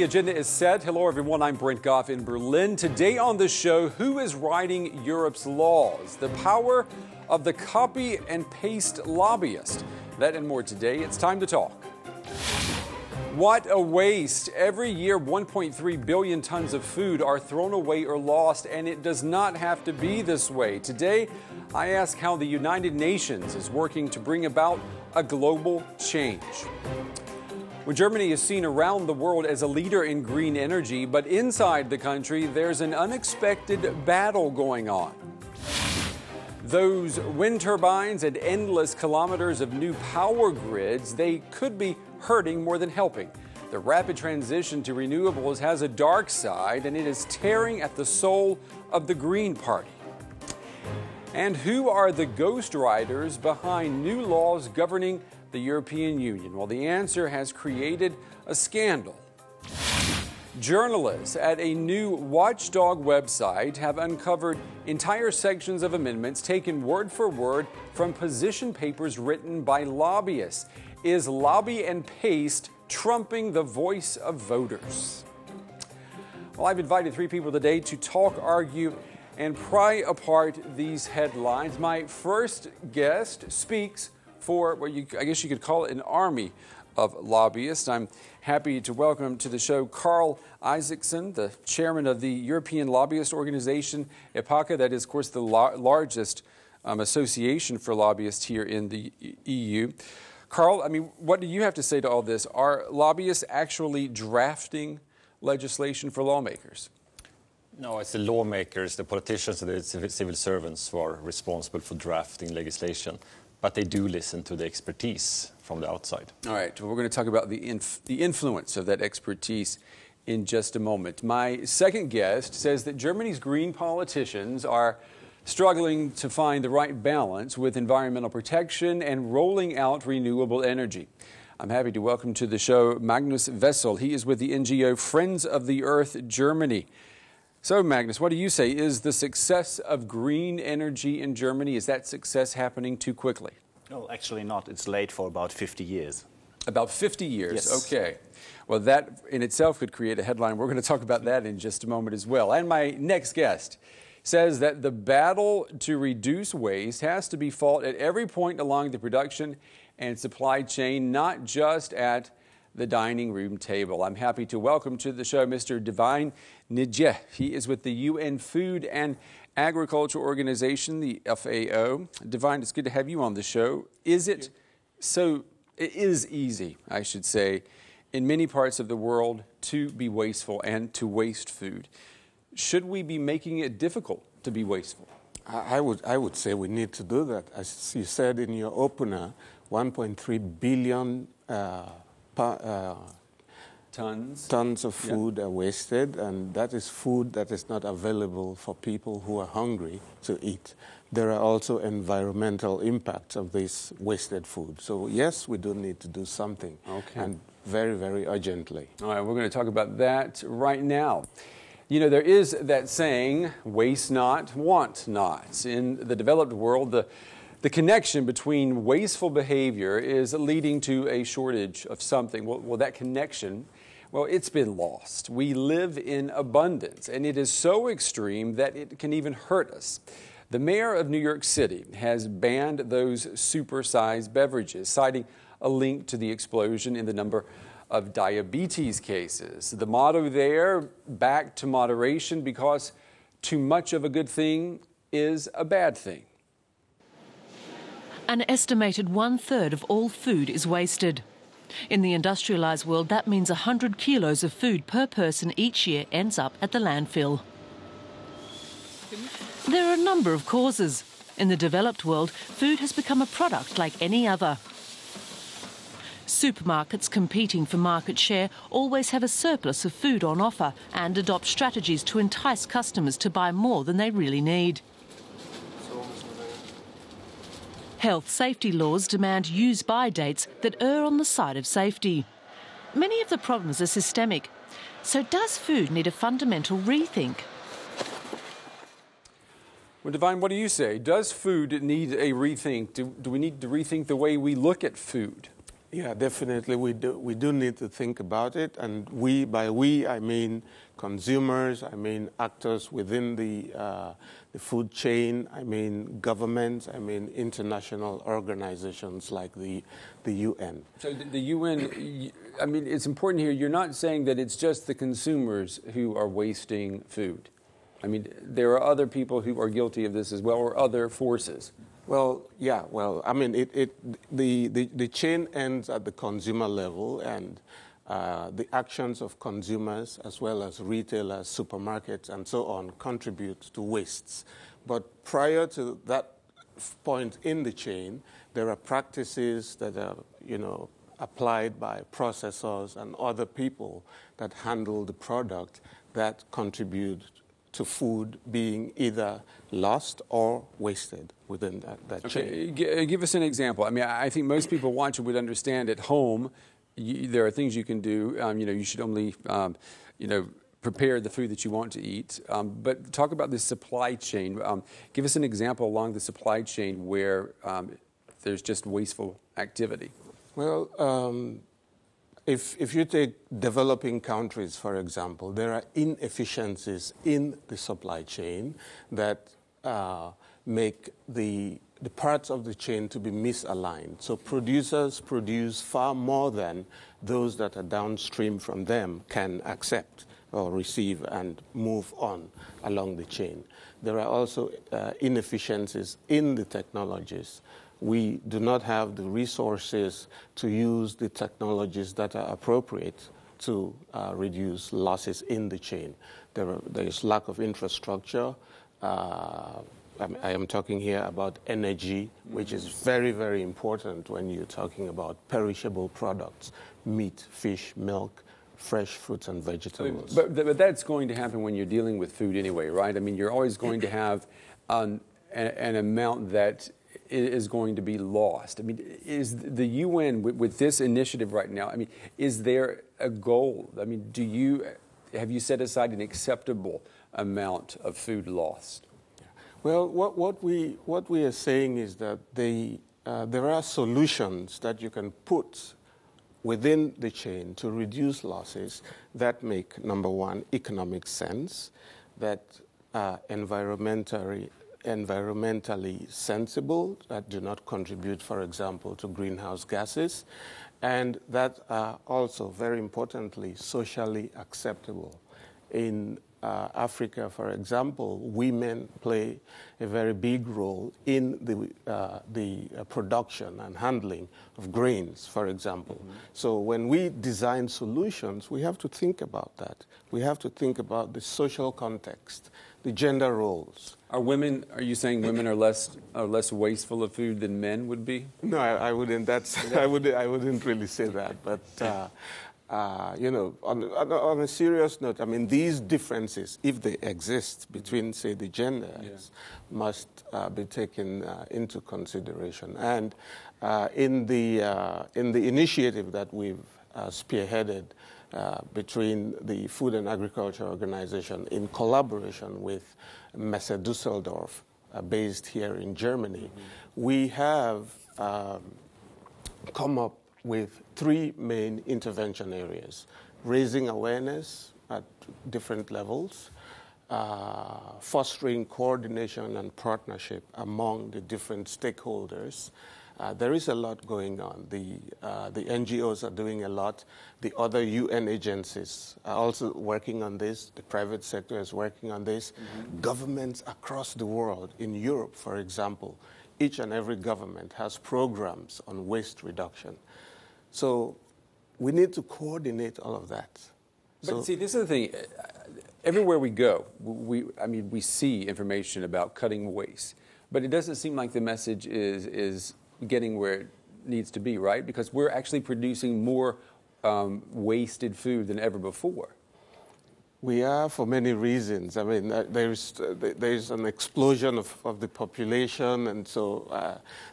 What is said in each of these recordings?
The agenda is set. Hello, everyone. I'm Brent Goff in Berlin. Today on the show, who is writing Europe's laws? The power of the copy and paste lobbyist. That and more today. It's time to talk. What a waste. Every year, 1.3 billion tons of food are thrown away or lost, and it does not have to be this way. Today, I ask how the United Nations is working to bring about a global change. Well, Germany is seen around the world as a leader in green energy, but inside the country, there's an unexpected battle going on. Those wind turbines and endless kilometers of new power grids, they could be hurting more than helping. The rapid transition to renewables has a dark side, and it is tearing at the soul of the Green Party. And who are the ghostwriters behind new laws governing the European Union? Well, the answer has created a scandal. Journalists at a new watchdog website have uncovered entire sections of amendments taken word for word from position papers written by lobbyists. Is lobby and paste trumping the voice of voters? Well, I've invited three people today to talk, argue, and pry apart these headlines. My first guest speaks for what I guess you could call it an army of lobbyists. I'm happy to welcome to the show Carl Isaacson, the chairman of the European Lobbyist Organization, EPACA. That is, of course, the largest association for lobbyists here in the EU. Carl, I mean, what do you have to say to all this? Are lobbyists actually drafting legislation for lawmakers? No, it's the lawmakers, the politicians, and the civil servants who are responsible for drafting legislation. But they do listen to the expertise from the outside. All right, well, we're going to talk about the influence of that expertise in just a moment. My second guest says that Germany's green politicians are struggling to find the right balance with environmental protection and rolling out renewable energy. I'm happy to welcome to the show Magnus Wessel. He is with the NGO Friends of the Earth Germany. So, Magnus, what do you say? Is the success of green energy in Germany, is that success happening too quickly? No, actually not. It's late for about 50 years. About 50 years? Yes. Okay. Well, that in itself could create a headline. We're going to talk about that in just a moment as well. And my next guest says that the battle to reduce waste has to be fought at every point along the production and supply chain, not just at the dining room table. I'm happy to welcome to the show Mr. Divine Nijeh. He is with the UN Food and Agriculture Organization, the FAO. Divine, it's good to have you on the show. It is easy, I should say, in many parts of the world to be wasteful and to waste food. Should we be making it difficult to be wasteful? I would say we need to do that. As you said in your opener, 1.3 billion tons of food are wasted, and that is food that is not available for people who are hungry to eat. There are also environmental impacts of this wasted food. So yes, we do need to do something, and very, very urgently. All right, we're going to talk about that right now. You know, there is that saying, waste not, want not. In the developed world, the connection between wasteful behavior is leading to a shortage of something. Well, that connection, well, it's been lost. We live in abundance, and it is so extreme that it can even hurt us. The mayor of New York City has banned those super-sized beverages, citing a link to the explosion in the number of diabetes cases. The motto there, back to moderation, because too much of a good thing is a bad thing. An estimated 1/3 of all food is wasted. In the industrialised world, that means 100 kilos of food per person each year ends up at the landfill. There are a number of causes. In the developed world, food has become a product like any other. Supermarkets competing for market share always have a surplus of food on offer and adopt strategies to entice customers to buy more than they really need. Health safety laws demand use-by dates that err on the side of safety. Many of the problems are systemic. So does food need a fundamental rethink? Well, Divine, what do you say? Does food need a rethink? Do we need to rethink the way we look at food? Yeah, definitely. We do need to think about it. And by we, I mean consumers, I mean actors within the food chain, I mean governments, I mean international organizations like the UN. So the UN, I mean, it's important here. You're not saying that it's just the consumers who are wasting food. I mean, there are other people who are guilty of this as well, or other forces. Well, yeah. Well, I mean, the chain ends at the consumer level, and the actions of consumers as well as retailers, supermarkets, and so on contribute to wastes. But prior to that point in the chain, there are practices that are, applied by processors and other people that handle the product that contribute to food being either lost or wasted within that chain. Give us an example. I mean, I think most people watching would understand at home there are things you can do. You should only, prepare the food that you want to eat. But talk about the supply chain. Give us an example along the supply chain where there's just wasteful activity. Well, If you take developing countries, for example, there are inefficiencies in the supply chain that make the parts of the chain to be misaligned. So producers produce far more than those that are downstream from them can accept or receive and move on along the chain. There are also inefficiencies in the technologies. We do not have the resources to use the technologies that are appropriate to reduce losses in the chain. There is lack of infrastructure. I am talking here about energy, which is very, very important when you're talking about perishable products, meat, fish, milk, fresh fruits and vegetables. But that's going to happen when you're dealing with food anyway, right? I mean, you're always going to have an amount that is going to be lost. I mean, is the UN with this initiative right now? I mean, is there a goal? I mean, have you set aside an acceptable amount of food lost? Well, what we are saying is that there are solutions that you can put within the chain to reduce losses that make, number one, economic sense, that are environmentally sensible, that do not contribute, for example, to greenhouse gases, and that are also, very importantly, socially acceptable. In Africa, for example, women play a very big role in the production and handling of grains, for example. Mm-hmm. So when we design solutions, we have to think about that. We have to think about the social context, the gender roles. Are you saying women are less wasteful of food than men would be? No, I wouldn't. I wouldn't really say that. But on a serious note, I mean, these differences, if they exist between, say, the genders, must be taken into consideration. And in the initiative that we've spearheaded between the Food and Agriculture Organization in collaboration with Messe Düsseldorf, based here in Germany, we have come up with 3 main intervention areas: raising awareness at different levels, fostering coordination and partnership among the different stakeholders. There is a lot going on. The NGOs are doing a lot. The other UN agencies are also working on this. The private sector is working on this. Mm-hmm. Governments across the world, in Europe, for example, each and every government has programs on waste reduction. So we need to coordinate all of that. But see, this is the thing. Everywhere we go, we see information about cutting waste. But it doesn't seem like the message is getting where it needs to be, right? Because we're actually producing more wasted food than ever before. We are, for many reasons. I mean, there's an explosion of the population, and so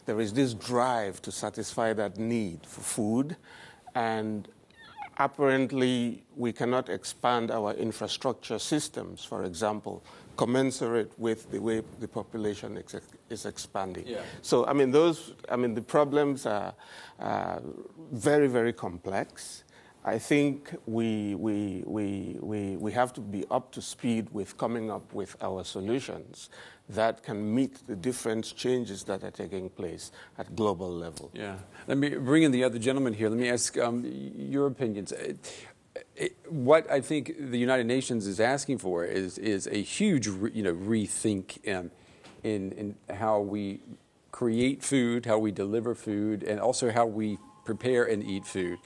there is this drive to satisfy that need for food. And apparently we cannot expand our infrastructure systems, for example, commensurate with the way the population is expanding. Yeah. So, the problems are very, very complex. I think we have to be up to speed with coming up with our solutions that can meet the different changes that are taking place at global level. Yeah. Let me bring in the other gentleman here. Let me ask your opinions. What I think the United Nations is asking for is a huge, rethink in how we create food, how we deliver food, and also how we prepare and eat food.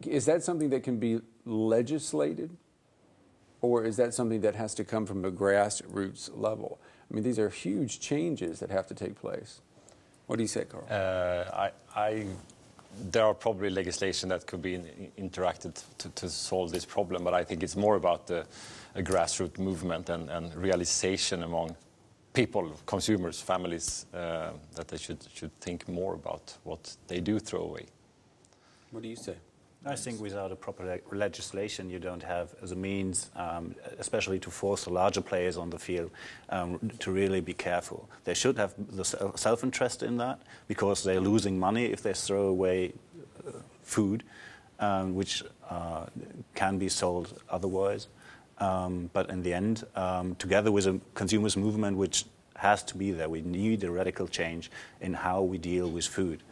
Is that something that can be legislated, or is that something that has to come from a grassroots level? I mean, these are huge changes that have to take place. What do you say, Carl? There are probably legislation that could be interacted to solve this problem, but I think it's more about a grassroots movement and realization among people, consumers, families, that they should think more about what they do throw away. What do you say? I think without a proper legislation, you don't have as a means, especially to force the larger players on the field, to really be careful. They should have the self-interest in that, because they're losing money if they throw away food, which can be sold otherwise. But in the end, together with a consumers' movement, which has to be there, we need a radical change in how we deal with food.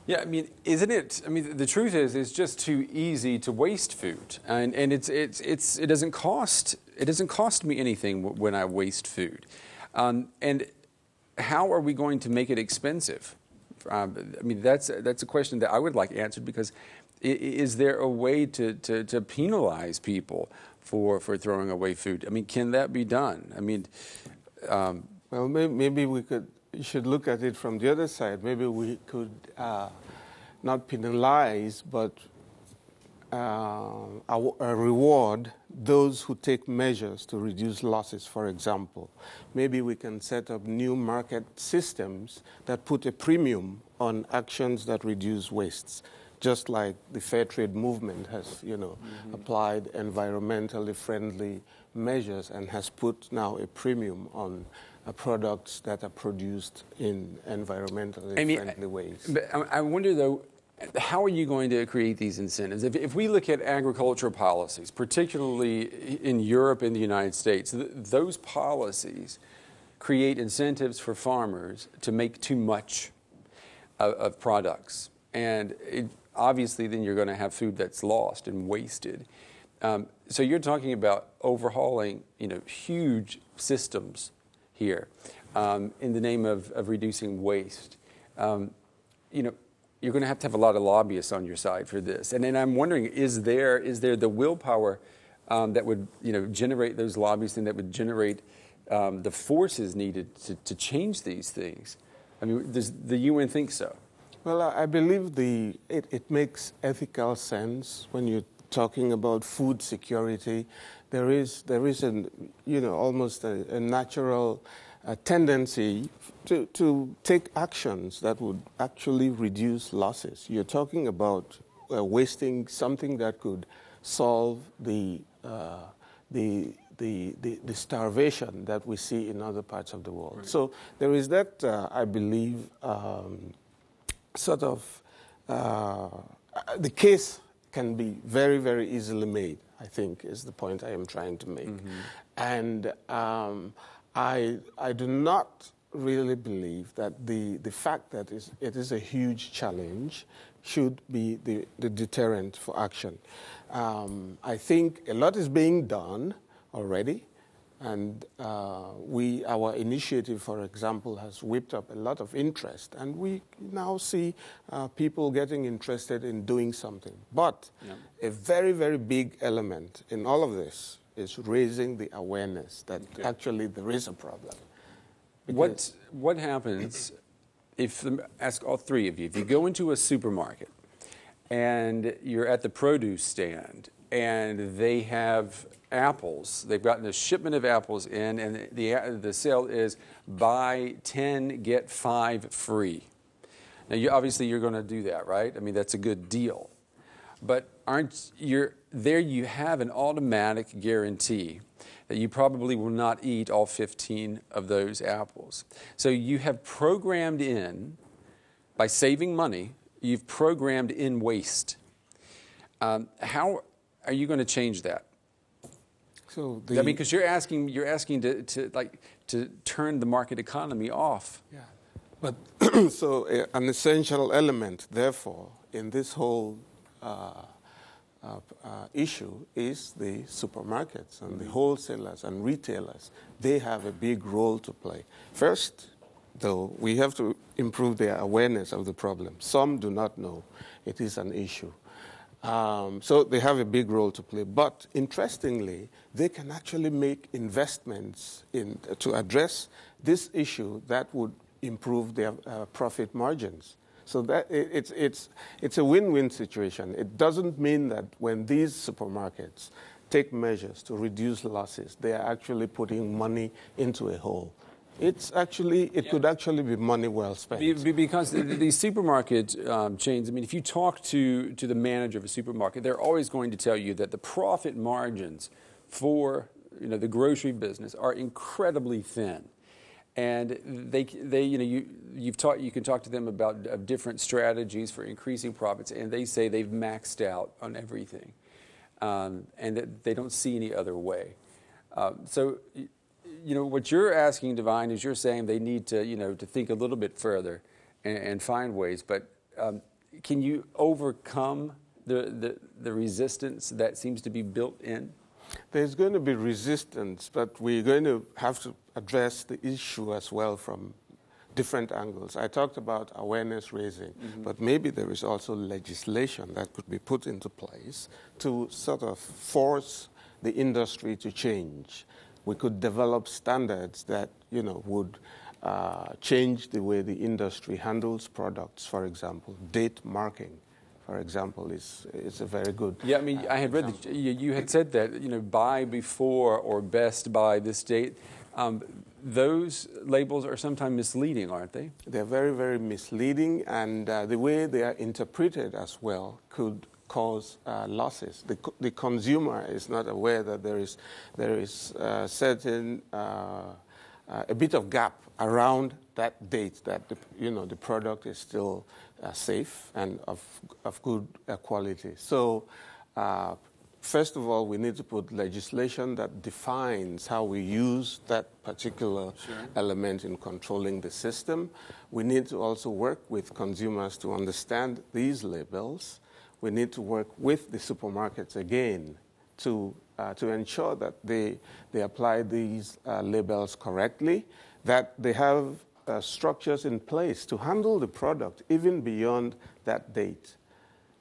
Yeah, I mean, isn't it? I mean, the truth is, it's just too easy to waste food, and it doesn't cost me anything when I waste food, and how are we going to make it expensive? I mean, that's a question that I would like answered, because is there a way to penalize people for throwing away food? I mean, can that be done? I mean, well, maybe we should look at it from the other side. Maybe we could not penalize, but reward those who take measures to reduce losses, for example. Maybe we can set up new market systems that put a premium on actions that reduce wastes, just like the fair trade movement has, applied environmentally friendly measures and has put now a premium on products that are produced in environmentally friendly ways. But I wonder, though, how are you going to create these incentives? If we look at agricultural policies, particularly in Europe and the United States, those policies create incentives for farmers to make too much of products. And obviously, then you're going to have food that's lost and wasted. So you're talking about overhauling, huge systems here in the name of reducing waste. You're going to have a lot of lobbyists on your side for this. And then I'm wondering, is there the willpower that would generate those lobbyists and that would generate the forces needed to change these things? I mean, does the UN think so? Well, I believe it makes ethical sense when you're talking about food security. There is almost a natural tendency to take actions that would actually reduce losses. You're talking about wasting something that could solve the starvation that we see in other parts of the world. Right. So there is that, I believe, the case can be very, very easily made, I think, is the point I am trying to make. Mm-hmm. And I do not really believe that the fact that it is a huge challenge should be the deterrent for action. I think a lot is being done already, and our initiative, for example, has whipped up a lot of interest, and we now see people getting interested in doing something. But a very, very big element in all of this is raising the awareness that actually there is a problem. What happens if, ask all three of you, if you go into a supermarket and you're at the produce stand and they have apples, they've gotten a shipment of apples in, and the sale is buy 10, get 5 free. Now, obviously, you're going to do that, right? I mean, that's a good deal. but there you have an automatic guarantee that you probably will not eat all 15 of those apples. So you have programmed in, by saving money, you've programmed in waste. How are you going to change that? So I mean, because you're asking to turn the market economy off. Yeah, but so an essential element, therefore, in this whole issue is the supermarkets and the wholesalers and retailers. They have a big role to play. First, though, we have to improve their awareness of the problem. Some do not know it is an issue. So they have a big role to play. But interestingly, they can actually make investments to address this issue that would improve their profit margins. So that it's a win-win situation. It doesn't mean that when these supermarkets take measures to reduce losses, they are actually putting money into a hole. It could actually be money well spent. Because these supermarket chains, I mean, if you talk to the manager of a supermarket, they're always going to tell you that the profit margins for the grocery business are incredibly thin. And you can talk to them about different strategies for increasing profits, and they say they've maxed out on everything, and that they don't see any other way. So what you're asking, Divine, is you're saying they need to think a little bit further and find ways. But can you overcome the resistance that seems to be built in? There's going to be resistance, but we're going to have to address the issue as well from different angles. I talked about awareness raising, but maybe there is also legislation that could be put into place to sort of force the industry to change. We could develop standards that would change the way the industry handles products. For example, date marking, for example, is a very good. Yeah, I mean, I had read that you had said that buy before or best by this date. Those labels are sometimes misleading, aren't they? They're very, very misleading, and the way they are interpreted as well could cause losses. The consumer is not aware that there is certain a bit of gap around that date that the product is still safe and of good quality. So first of all, we need to put legislation that defines how we use that particular element in controlling the system. We need to also work with consumers to understand these labels. We need to work with the supermarkets again to ensure that they apply these labels correctly, that they have structures in place to handle the product even beyond that date.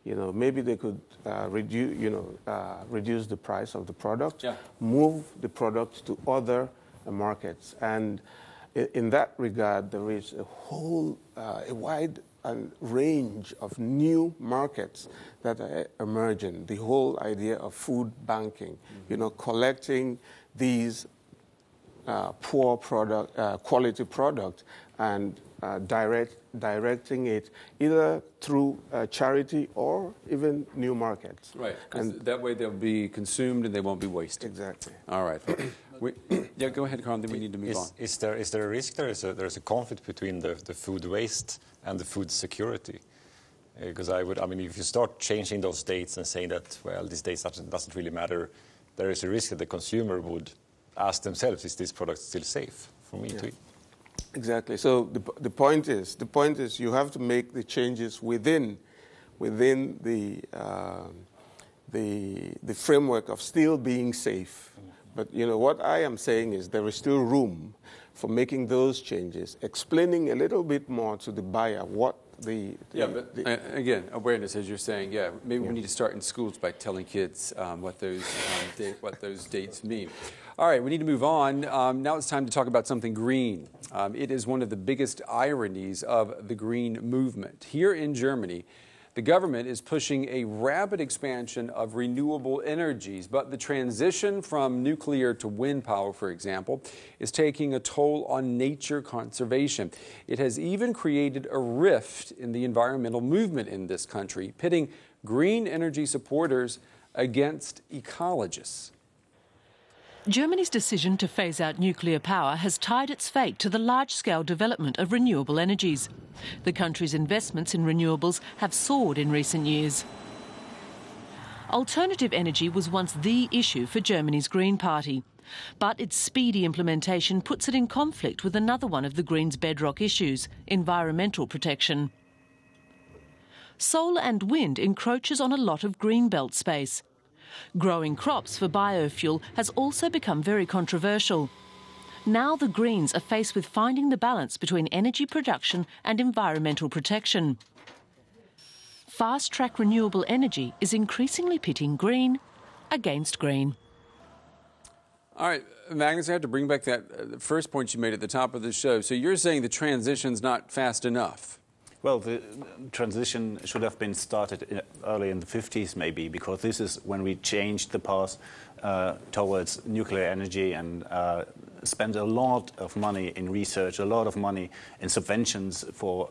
Maybe they could reduce the price of the product, move the product to other markets. And in that regard, there is a wide range of new markets that are emerging. The whole idea of food banking, collecting these poor quality product and directing it either through charity or even new markets. Right, because that way they'll be consumed and they won't be wasted. Exactly. All right. Go ahead, Carl, then we need to move on. Is there a risk there's a conflict between the food waste and the food security? Because if you start changing those dates and saying that, well, this date doesn't really matter, there is a risk that the consumer would ask themselves, is this product still safe for me to eat? Exactly. So the point is you have to make the changes within the framework of still being safe. But what I am saying is there is still room for making those changes, explaining a little bit more to the buyer what again, awareness, as you're saying, maybe we need to start in schools by telling kids what those dates mean. All right, we need to move on. Now it's time to talk about something green. It is one of the biggest ironies of the green movement. Here in Germany, the government is pushing a rapid expansion of renewable energies, but the transition from nuclear to wind power, for example, is taking a toll on nature conservation. It has even created a rift in the environmental movement in this country, pitting green energy supporters against ecologists. Germany's decision to phase out nuclear power has tied its fate to the large-scale development of renewable energies. The country's investments in renewables have soared in recent years. Alternative energy was once the issue for Germany's Green Party, but its speedy implementation puts it in conflict with another one of the Greens' bedrock issues, environmental protection. Solar and wind encroaches on a lot of greenbelt space. Growing crops for biofuel has also become very controversial. Now the Greens are faced with finding the balance between energy production and environmental protection. Fast-track renewable energy is increasingly pitting green against green. All right, Magnus, I have to bring back that first point you made at the top of the show. So you're saying the transition's not fast enough? Well, the transition should have been started early in the 50s, maybe, because this is when we changed the path towards nuclear energy and spent a lot of money in research, a lot of money in subventions for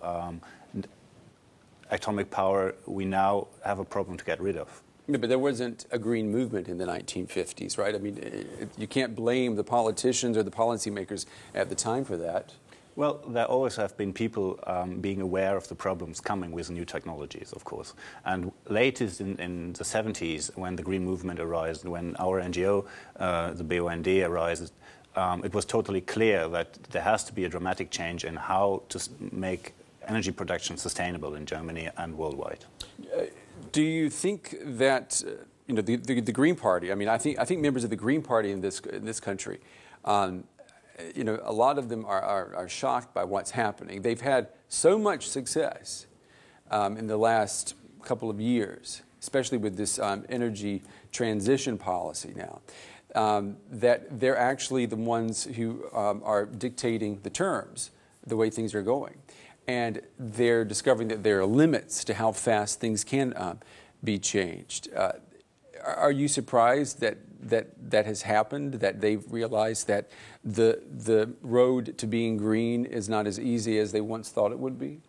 atomic power. We now have a problem to get rid of. No, but there wasn't a green movement in the 1950s, right? I mean, you can't blame the politicians or the policymakers at the time for that. Well, there always have been people being aware of the problems coming with new technologies, of course. And latest in the 70s, when the Green Movement arose, when our NGO, the BUND, arose, it was totally clear that there has to be a dramatic change in how to make energy production sustainable in Germany and worldwide. Do you think that the Green Party? I mean, I think members of the Green Party in this country. A lot of them are shocked by what's happening. They've had so much success in the last couple of years, especially with this energy transition policy now, that they're actually the ones who are dictating the terms, the way things are going. And they're discovering that there are limits to how fast things can be changed. Are you surprised that has happened, that they've realized that the road to being green is not as easy as they once thought it would be?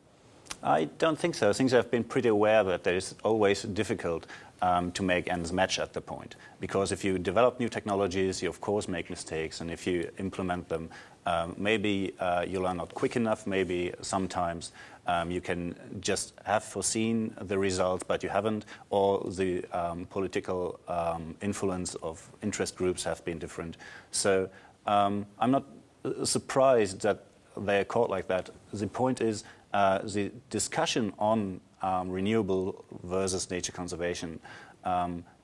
I don't think so. I think they've been pretty aware that it is always difficult to make ends match at the point. Because if you develop new technologies, you of course make mistakes, and if you implement them, maybe you are not quick enough, maybe sometimes you can just have foreseen the results, but you haven't, or the political influence of interest groups have been different. So I'm not surprised that they are caught like that. The point is the discussion on renewable versus nature conservation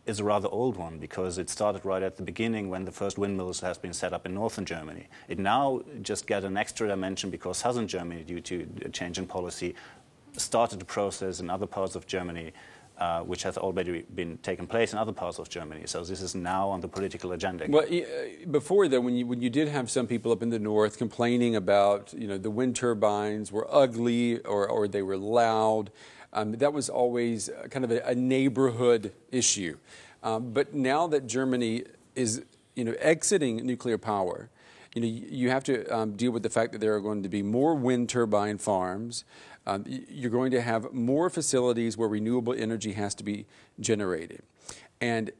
is a rather old one, because it started right at the beginning when the first windmills has been set up in northern Germany. It now just got an extra dimension because southern Germany, due to a change in policy, started a process in other parts of Germany, which has already been taken place in other parts of Germany. So this is now on the political agenda. Well, before that, when you did have some people up in the north complaining about the wind turbines were ugly or they were loud. That was always kind of a neighborhood issue. But now that Germany is, exiting nuclear power, you have to deal with the fact that there are going to be more wind turbine farms. You're going to have more facilities where renewable energy has to be generated. And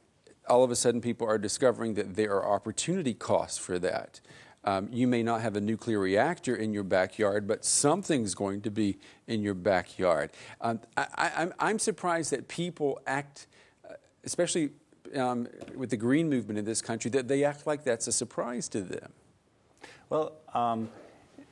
all of a sudden, people are discovering that there are opportunity costs for that. You may not have a nuclear reactor in your backyard, but something's going to be in your backyard. I'm surprised that people act, especially with the green movement in this country, that they act like that's a surprise to them. Well,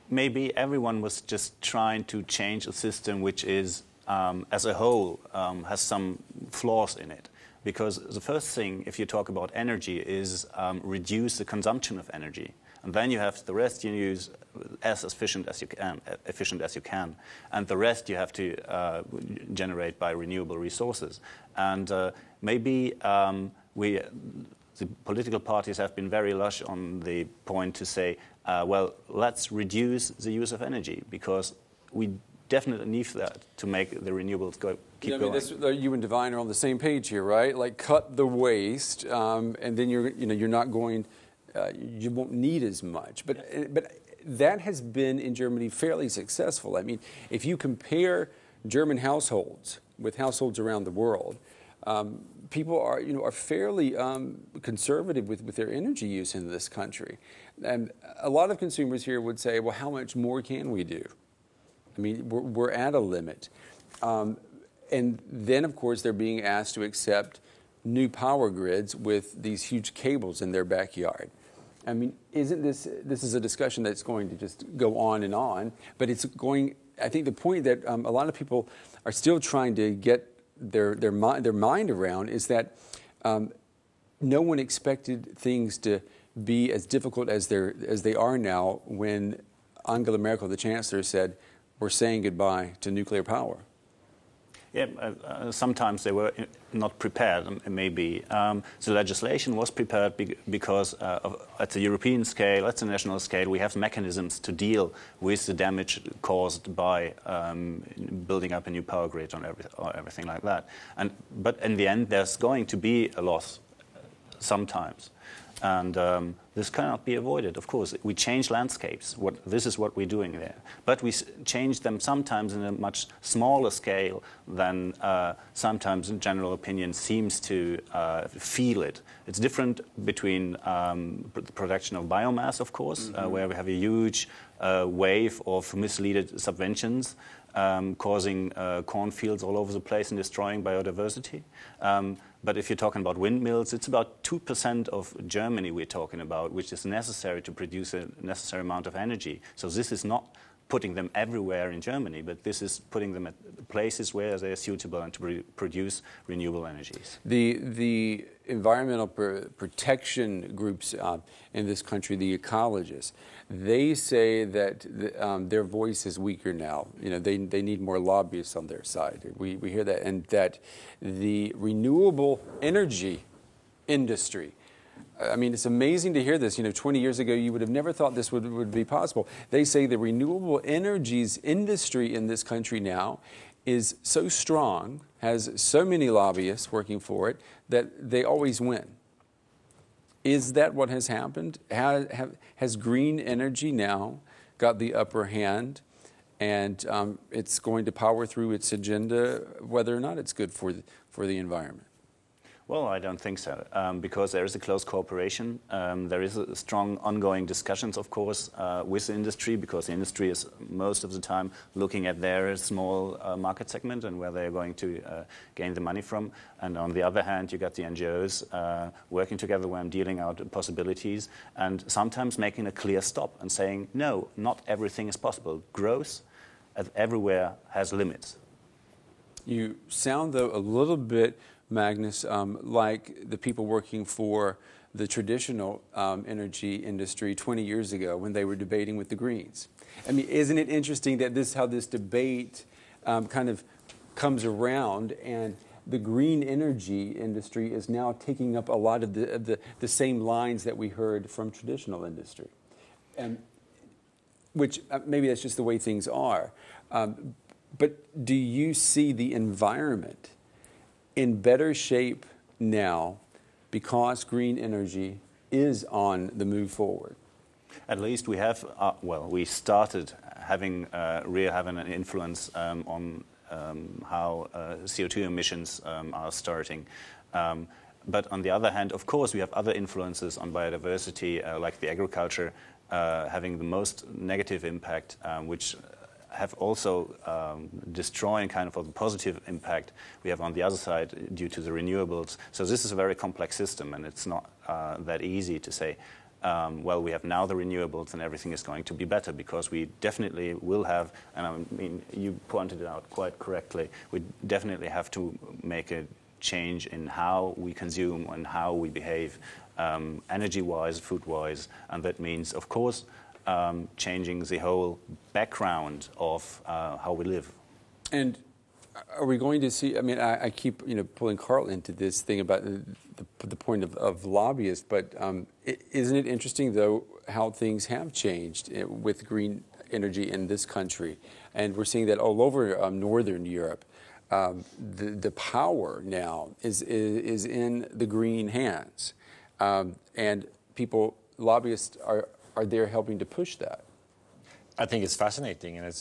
maybe everyone was just trying to change a system which is, as a whole, has some flaws in it. Because the first thing, if you talk about energy, is reduce the consumption of energy. And then you have the rest you use as efficient as you can, and the rest you have to generate by renewable resources. And maybe the political parties have been very lush on the point to say, well, let's reduce the use of energy, because we definitely need that to make the renewables keep going. You and Devine are on the same page here, right? Like, cut the waste, and then you're not going. You won't need as much. But that has been in Germany fairly successful. I mean, if you compare German households with households around the world, people are fairly conservative with their energy use in this country. And a lot of consumers here would say, well, how much more can we do? I mean, we're at a limit. And then, of course, they're being asked to accept new power grids with these huge cables in their backyard. I mean, isn't this is a discussion that's going to just go on, but it's going, I think the point that a lot of people are still trying to get their mind around is that no one expected things to be as difficult as they are now when Angela Merkel, the Chancellor, said, we're saying goodbye to nuclear power. Yeah, sometimes they were not prepared, maybe. The legislation was prepared because at the European scale, at the national scale, we have mechanisms to deal with the damage caused by building up a new power grid or everything like that. But in the end, there's going to be a loss sometimes. And this cannot be avoided, of course. We change landscapes. This is what we're doing there. But we change them sometimes in a much smaller scale than sometimes in general opinion seems to feel it. It's different between the production of biomass, of course, where we have a huge wave of misleaded subventions causing cornfields all over the place and destroying biodiversity. But if you're talking about windmills, it's about 2% of Germany we're talking about, which is necessary to produce a necessary amount of energy. So this is not putting them everywhere in Germany, but this is putting them at places where they are suitable and to produce renewable energies. The environmental protection groups in this country, the ecologists, they say that their voice is weaker now. They need more lobbyists on their side. We hear that, and that the renewable energy industry, I mean, it's amazing to hear this. 20 years ago, you would have never thought this would be possible. They say the renewable energies industry in this country now is so strong, has so many lobbyists working for it, that they always win. Is that what has happened? Has green energy now got the upper hand, and it's going to power through its agenda, whether or not it's good for the environment? Well, I don't think so, because there is a close cooperation. There is a strong ongoing discussions, of course, with the industry, because the industry is most of the time looking at their small market segment and where they're going to gain the money from. And on the other hand, you got the NGOs working together where I'm dealing out possibilities and sometimes making a clear stop and saying, no, not everything is possible. Growth everywhere has limits. You sound, though, a little bit, Magnus, like the people working for the traditional energy industry 20 years ago when they were debating with the Greens. I mean, isn't it interesting that how this debate kind of comes around, and the green energy industry is now taking up a lot of the same lines that we heard from traditional industry, and which maybe that's just the way things are. But do you see the environment in better shape now because green energy is on the move forward? At least we have, we started having an influence on how CO2 emissions are starting. But on the other hand, of course, we have other influences on biodiversity, like the agriculture having the most negative impact, which have also destroying kind of the positive impact we have on the other side due to the renewables. So this is a very complex system, and it's not that easy to say, well, we have now the renewables and everything is going to be better, because we definitely will have, and I mean, you pointed it out quite correctly, we definitely have to make a change in how we consume and how we behave, energy-wise, food-wise, and that means, of course, changing the whole background of how we live. And are we going to see, I mean, I keep pulling Carl into this thing about the point of lobbyists, but isn't it interesting, though, how things have changed with green energy in this country? And we're seeing that all over Northern Europe. The power now is in the green hands. And lobbyists are there helping to push that. I think it's fascinating, and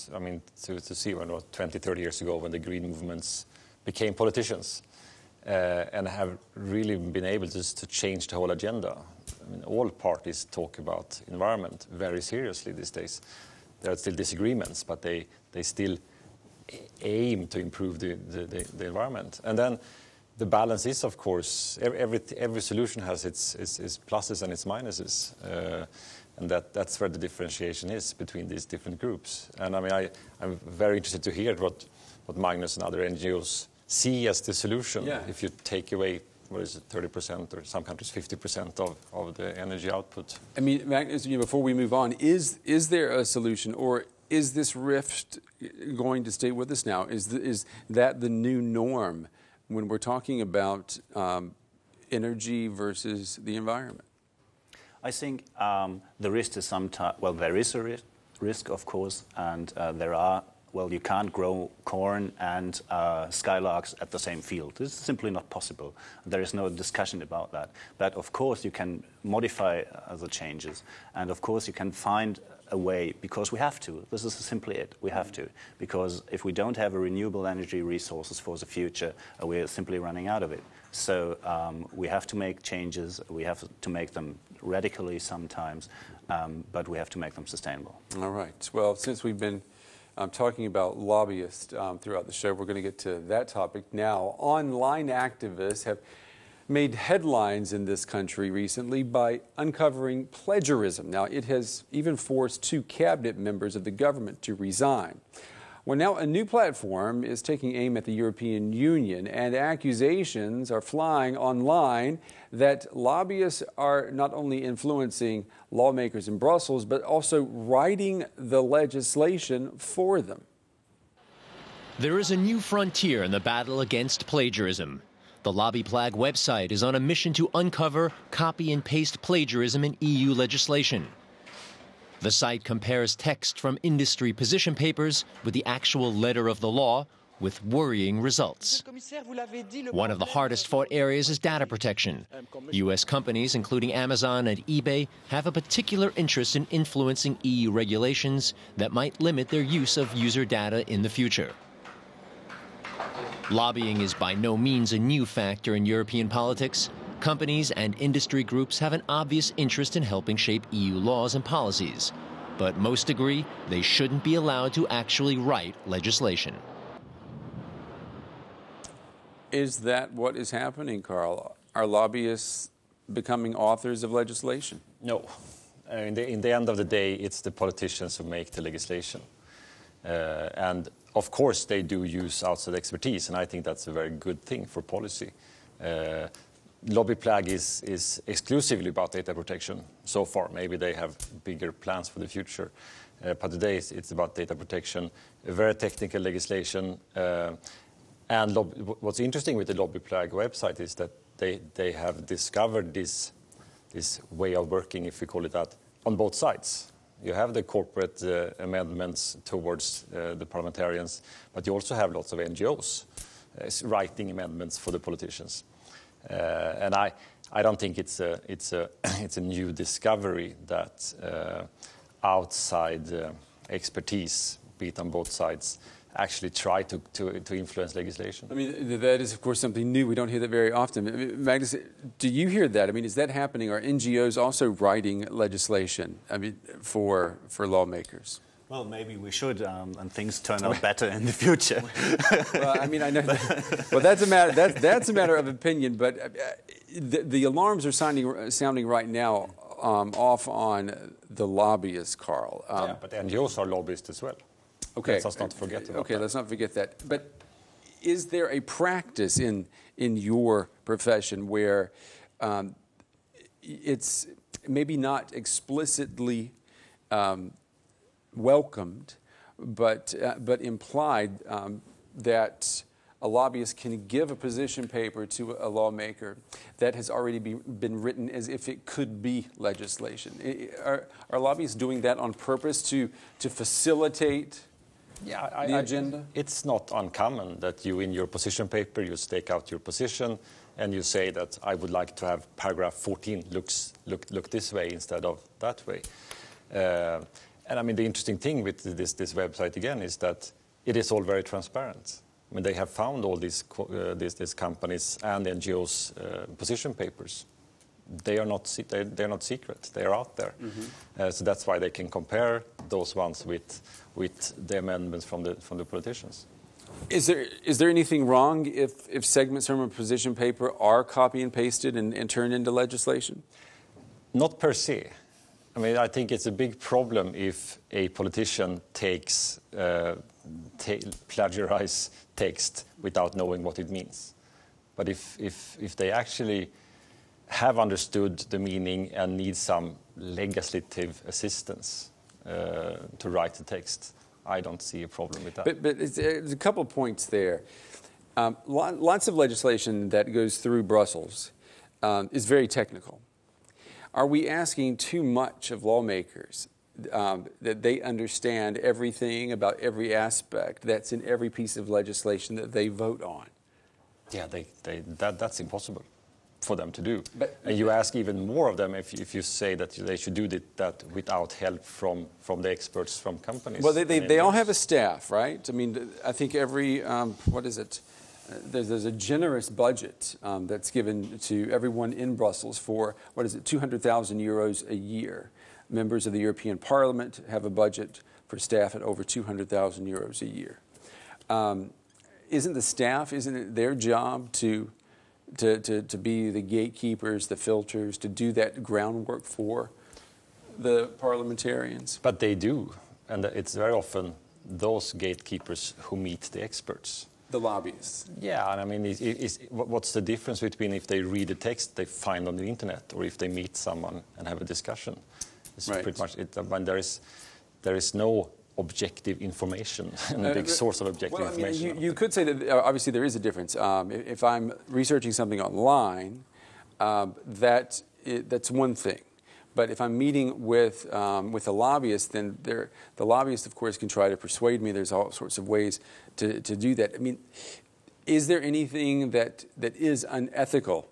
to see when 20, 30 years ago when the green movements became politicians and have really been able to change the whole agenda. I mean, all parties talk about environment very seriously these days. There are still disagreements, but they still aim to improve the environment. And then the balance is, of course, every solution has its pluses and its minuses. And that's where the differentiation is between these different groups. And I mean, I'm very interested to hear what Magnus and other NGOs see as the solution. Yeah. If you take away, what is it, 30% or some countries 50% of the energy output. I mean, Magnus, before we move on, is there a solution, or is this rift going to stay with us now? Is that the new norm when we're talking about energy versus the environment? I think the risk is sometimes, well, there is a risk, of course, and there are, well, you can't grow corn and skylarks at the same field. This is simply not possible. There is no discussion about that. But of course you can modify the changes, and of course you can find a way, because we have to. This is simply it. We have to. Because if we don't have a renewable energy resources for the future, we're simply running out of it. So we have to make changes. We have to make them radically sometimes, but we have to make them sustainable. All right. Well, since we've been talking about lobbyists throughout the show, we're going to get to that topic now. Online activists have made headlines in this country recently by uncovering plagiarism. Now, it has even forced 2 cabinet members of the government to resign. Well, now a new platform is taking aim at the European Union, and accusations are flying online that lobbyists are not only influencing lawmakers in Brussels, but also writing the legislation for them. There is a new frontier in the battle against plagiarism. The LobbyPlag website is on a mission to uncover copy and paste plagiarism in EU legislation. The site compares text from industry position papers with the actual letter of the law, with worrying results. One of the hardest fought areas is data protection. U.S. companies, including Amazon and eBay, have a particular interest in influencing EU regulations that might limit their use of user data in the future. Lobbying is by no means a new factor in European politics. Companies and industry groups have an obvious interest in helping shape EU laws and policies, but most agree they shouldn't be allowed to actually write legislation. Is that what is happening, Carl? Are lobbyists becoming authors of legislation? No. In the end of the day, it's the politicians who make the legislation. And of course, they do use outside expertise, and I think that's a very good thing for policy. LobbyPlag is exclusively about data protection so far. Maybe they have bigger plans for the future. But today it's about data protection, very technical legislation. And what's interesting with the LobbyPlag website is that they have discovered this way of working, if we call it that, on both sides. You have the corporate amendments towards the parliamentarians, but you also have lots of NGOs writing amendments for the politicians. And I don't think it's a new discovery that outside expertise, be it on both sides, actually try to influence legislation. I mean, that is, of course, something new. We don't hear that very often. Magnus, do you hear that? I mean, is that happening? Are NGOs also writing legislation, I mean, for lawmakers? Well, maybe we should, and things turn out better in the future. Well, I mean, I know. Well, that's a matter of opinion. But the alarms are sounding right now off on the lobbyists, Carl. Yeah, but NGOs are lobbyists as well. Okay. Let's not forget about okay, that. let's not forget that. But is there a practice in your profession where it's maybe not explicitly welcomed, but implied that a lobbyist can give a position paper to a lawmaker that has already been written as if it could be legislation? Are lobbyists doing that on purpose to facilitate the agenda? It's not uncommon that you, in your position paper, you stake out your position and you say that I would like to have paragraph 14 look this way instead of that way. And I mean, the interesting thing with this website, again, is that it is all very transparent. I mean, they have found all these companies and NGOs' position papers. They are not secret. They are out there. So that's why they can compare those ones with the amendments from the politicians. Is there anything wrong if segments from a position paper are copy and pasted and turned into legislation? Not per se. I mean, I think it's a big problem if a politician plagiarize text without knowing what it means. But if they actually have understood the meaning and need some legislative assistance to write the text, I don't see a problem with that. But there's a couple of points there. Lots of legislation that goes through Brussels is very technical. Are we asking too much of lawmakers that they understand everything about every aspect that's in every piece of legislation that they vote on? Yeah, that's impossible for them to do. And you ask even more of them if you say that they should do that without help from the experts from companies. Well, they all have a staff, right? I mean, I think every, what is it? There's a generous budget that's given to everyone in Brussels for, 200,000 euros a year. Members of the European Parliament have a budget for staff at over 200,000 euros a year. Isn't it their job to be the gatekeepers, the filters, to do that groundwork for the parliamentarians? But they do, and it's very often those gatekeepers who meet the experts. The lobbyists. Yeah, and I mean, what's the difference between if they read a text they find on the internet or if they meet someone and have a discussion? It's pretty much it. When there is no objective information and a big source of objective information. I mean, you could say that obviously there is a difference. If I'm researching something online, that's one thing. But if I'm meeting with a lobbyist, then the lobbyist, of course, can try to persuade me. There's all sorts of ways to do that. I mean, is there anything that is unethical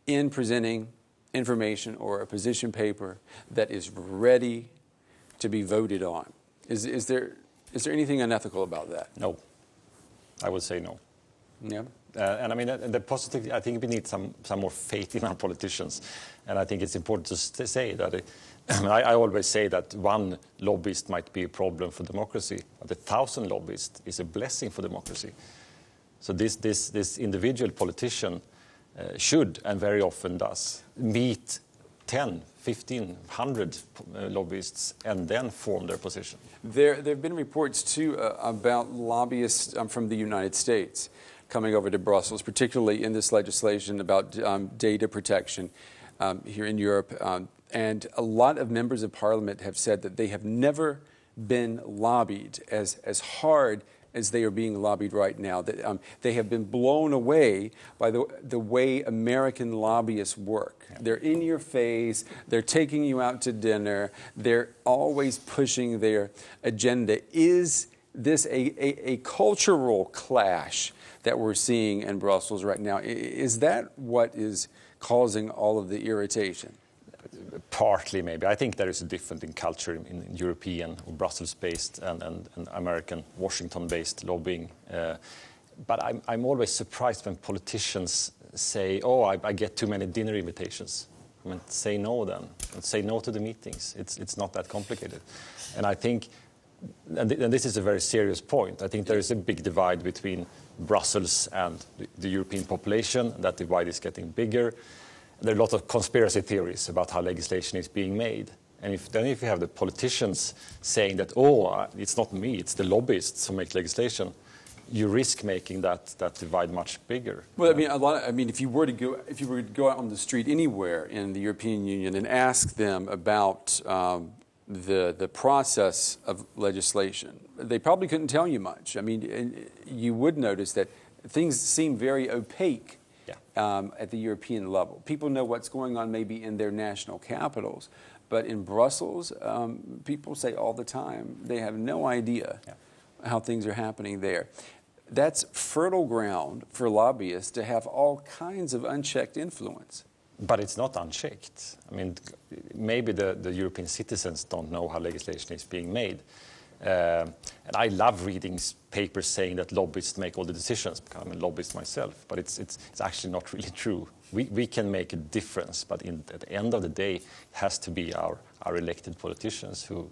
in presenting information or a position paper that is ready to be voted on? Is there anything unethical about that? No, I would say no. Yeah. And I mean, the positive. I think we need some more faith in our politicians, and I think it's important to say that. I always say that one lobbyist might be a problem for democracy, but 1,000 lobbyists is a blessing for democracy. So this individual politician should, and very often does, meet 10, 15, 100 lobbyists and then form their position. There have been reports, too, about lobbyists from the United States coming over to Brussels, particularly in this legislation about data protection here in Europe. And a lot of members of parliament have said that they have never been lobbied as hard as they are being lobbied right now. That they have been blown away by the way American lobbyists work. Yeah. They're in your face. They're taking you out to dinner. They're always pushing their agenda. Is this a cultural clash that we're seeing in Brussels right now? Is that what is causing all of the irritation? Partly, maybe. I think there is a difference in culture in European, Brussels-based and American, Washington-based lobbying. But I'm always surprised when politicians say, oh, I get too many dinner invitations. I mean, say no then. And say no to the meetings. It's not that complicated. And I think, and this is a very serious point, I think there is a big divide between Brussels and the European population. That divide is getting bigger. There are a lot of conspiracy theories about how legislation is being made. And if you have the politicians saying that, oh, it's not me, it's the lobbyists who make legislation, you risk making that divide much bigger. Well, I mean, if you were to go out on the street anywhere in the European Union and ask them about the process of legislation, they probably couldn't tell you much. I mean, you would notice that things seem very opaque. Yeah. At the European level. People know what's going on maybe in their national capitals, but in Brussels, people say all the time they have no idea how things are happening there. That's fertile ground for lobbyists to have all kinds of unchecked influence. But it's not unchecked. I mean, maybe the European citizens don't know how legislation is being made. And I love reading papers saying that lobbyists make all the decisions, because I'm a lobbyist myself, but it's actually not really true. We can make a difference, but at the end of the day, it has to be our elected politicians who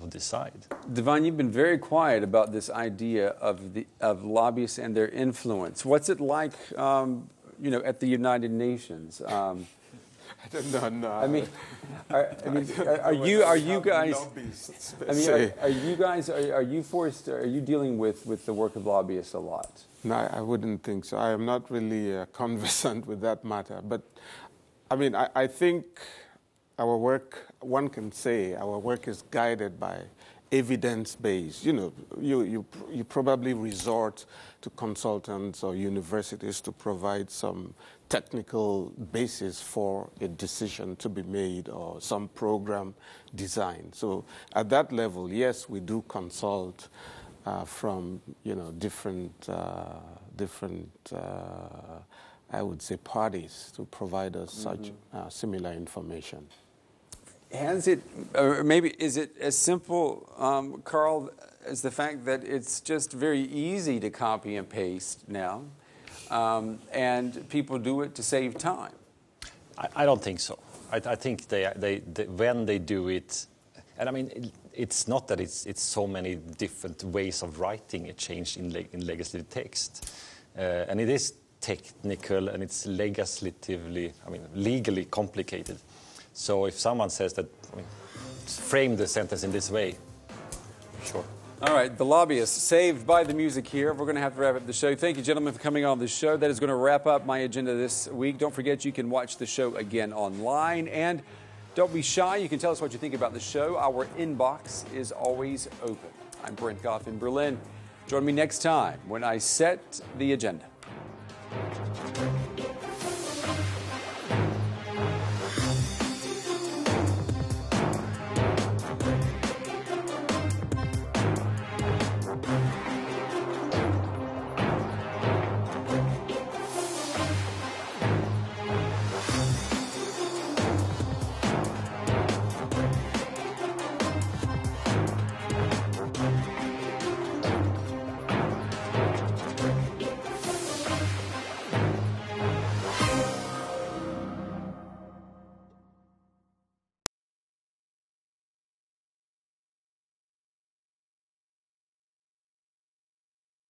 decide. Devon, you've been very quiet about this idea of lobbyists and their influence. What's it like, at the United Nations? I don't know. I mean, are you guys? I mean, are you forced? Are you dealing with the work of lobbyists a lot? No, I wouldn't think so. I am not really conversant with that matter. But I mean, I think our work, one can say, our work is guided by evidence-based. You probably resort to consultants or universities to provide some technical basis for a decision to be made or some program design. So at that level, yes, we do consult from different I would say parties to provide us such similar information. Has it, or maybe is it as simple, Carl, as the fact that it's just very easy to copy and paste now, and people do it to save time? I don't think so. I think they when they do it, and I mean, it's not that it's so many different ways of writing a change in legislative text, and it is technical and it's legislatively, legally complicated. So if someone says that, frame the sentence in this way, sure. All right, the lobbyists, saved by the music here. We're going to have to wrap up the show. Thank you, gentlemen, for coming on the show. That is going to wrap up my agenda this week. Don't forget you can watch the show again online. And don't be shy. You can tell us what you think about the show. Our inbox is always open. I'm Brent Goff in Berlin. Join me next time when I set the agenda.